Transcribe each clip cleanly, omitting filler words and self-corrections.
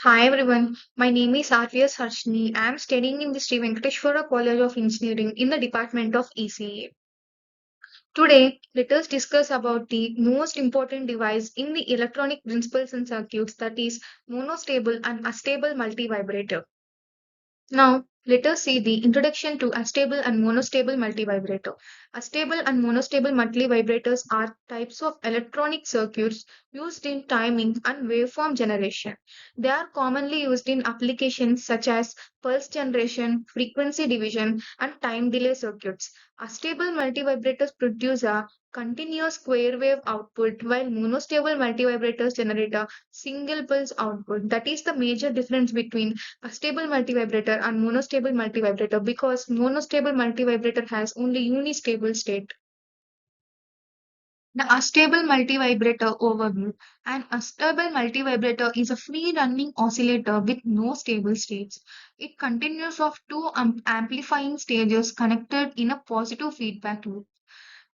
Hi everyone, my name is RVS Harshni. I am studying in the Sri Venkateshwara College of Engineering in the Department of ECE. Today, let us discuss about the most important device in the electronic principles and circuits, that is monostable and astable multivibrator. Now, let us see the introduction to astable and monostable multivibrator. Astable and monostable multivibrators are types of electronic circuits used in timing and waveform generation. They are commonly used in applications such as pulse generation, frequency division, and time delay circuits. Astable multivibrators produce a continuous square wave output, while monostable multivibrators generate a single pulse output. That is the major difference between a stable multivibrator and monostable multivibrator, because monostable multivibrator has only unistable state. The astable multivibrator overview. An astable multivibrator is a free running oscillator with no stable states. It continues of two amplifying stages connected in a positive feedback loop.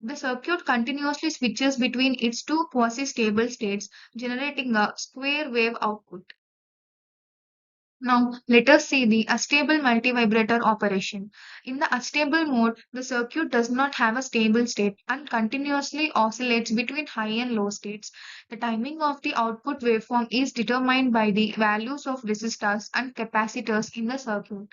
The circuit continuously switches between its two quasi-stable states, generating a square wave output. Now, let us see the astable multivibrator operation. In the astable mode, the circuit does not have a stable state and continuously oscillates between high and low states. The timing of the output waveform is determined by the values of resistors and capacitors in the circuit.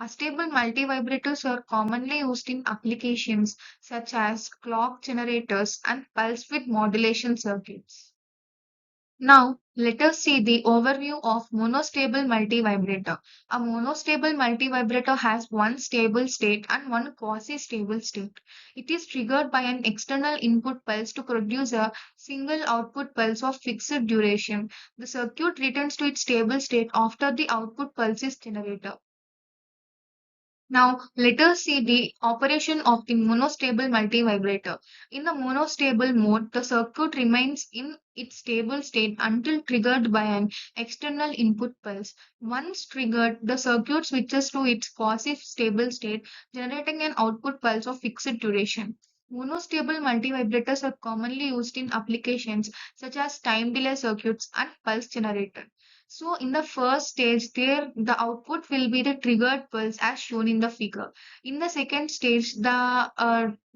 Astable multivibrators are commonly used in applications such as clock generators and pulse width modulation circuits. Now, let us see the overview of monostable multivibrator. A monostable multivibrator has one stable state and one quasi-stable state. It is triggered by an external input pulse to produce a single output pulse of fixed duration. The circuit returns to its stable state after the output pulse is generated. Now, let us see the operation of the monostable multivibrator. In the monostable mode, the circuit remains in its stable state until triggered by an external input pulse. Once triggered, the circuit switches to its quasi-stable state, generating an output pulse of fixed duration. Monostable multivibrators are commonly used in applications such as time delay circuits and pulse generator. So in the first stage, there the output will be the triggered pulse as shown in the figure. In the second stage, the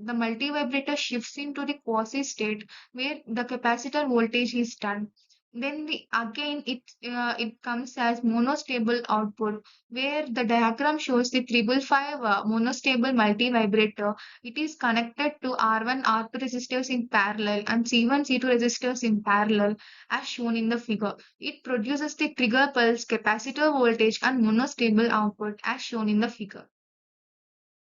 multivibrator shifts into the quasi state where the capacitor voltage is done. Then again it comes as monostable output, where the diagram shows the 555 monostable multivibrator. It is connected to R1 R2 resistors in parallel and C1 C2 resistors in parallel as shown in the figure. It produces the trigger pulse, capacitor voltage, and monostable output as shown in the figure.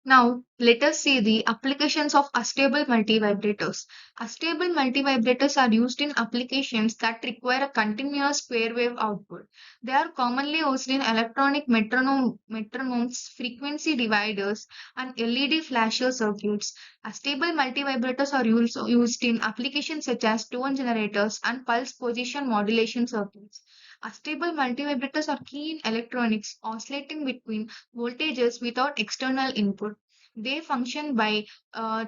Now, let us see the applications of astable multivibrators. Astable multivibrators are used in applications that require a continuous square wave output. They are commonly used in electronic metronomes, frequency dividers, and LED flasher circuits. Astable multivibrators are also used in applications such as tone generators and pulse position modulation circuits. Astable multivibrators are key in electronics, oscillating between voltages without external input. They function by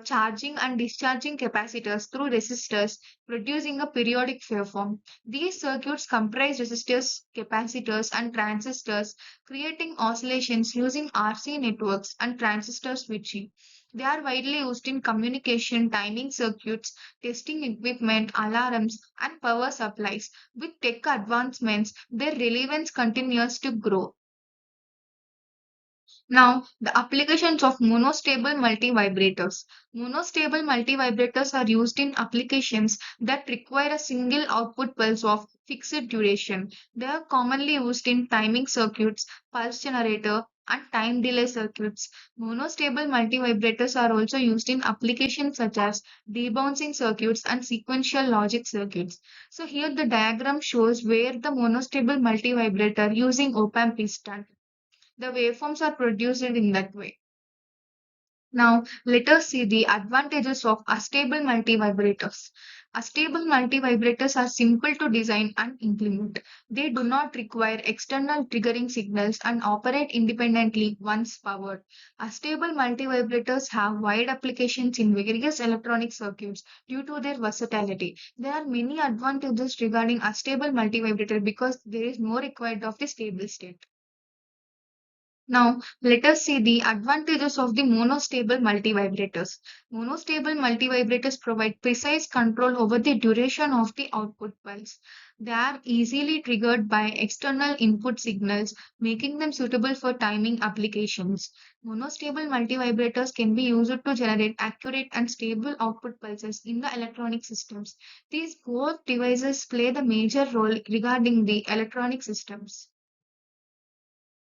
charging and discharging capacitors through resistors, producing a periodic waveform. These circuits comprise resistors, capacitors, and transistors, creating oscillations using RC networks and transistor switching. They are widely used in communication, timing circuits, testing equipment, alarms, and power supplies. With tech advancements, their relevance continues to grow. Now, the applications of monostable multivibrators. Monostable multivibrators are used in applications that require a single output pulse of fixed duration. They are commonly used in timing circuits, pulse generator, and time delay circuits. Monostable multivibrators are also used in applications such as debouncing circuits and sequential logic circuits. So here the diagram shows where the monostable multivibrator using op-amp is done. The waveforms are produced in that way. Now, let us see the advantages of astable multivibrators. Astable multivibrators are simple to design and implement. They do not require external triggering signals and operate independently once powered. Astable multivibrators have wide applications in various electronic circuits due to their versatility. There are many advantages regarding astable multivibrator because there is no required of the stable state. Now, let us see the advantages of the monostable multivibrators. Monostable multivibrators provide precise control over the duration of the output pulse. They are easily triggered by external input signals, making them suitable for timing applications. Monostable multivibrators can be used to generate accurate and stable output pulses in the electronic systems. These both devices play the major role regarding the electronic systems.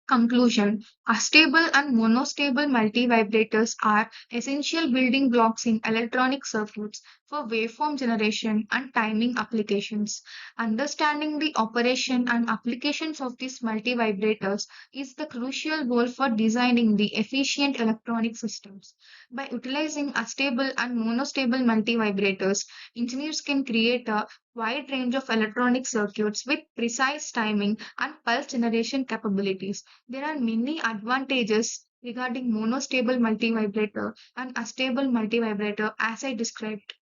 Conclusion: astable and monostable multivibrators are essential building blocks in electronic circuits for waveform generation and timing applications. Understanding the operation and applications of these multivibrators is the crucial goal for designing the efficient electronic systems. By utilizing astable and monostable multivibrators, engineers can create a wide range of electronic circuits with precise timing and pulse generation capabilities. There are many advantages regarding monostable multivibrator and astable multivibrator as I described.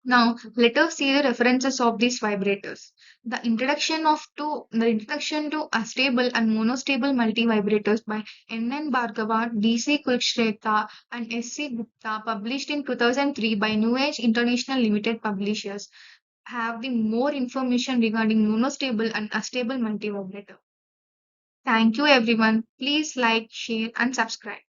Now, let us see the references of these vibrators. The introduction to astable and monostable multivibrators by N. Bhargava, D.C. Kukshreta, and S.C. Gupta, published in 2003 by New Age International Limited Publishers, have the more information regarding monostable and astable multivibrator. Thank you everyone. Please like, share and subscribe.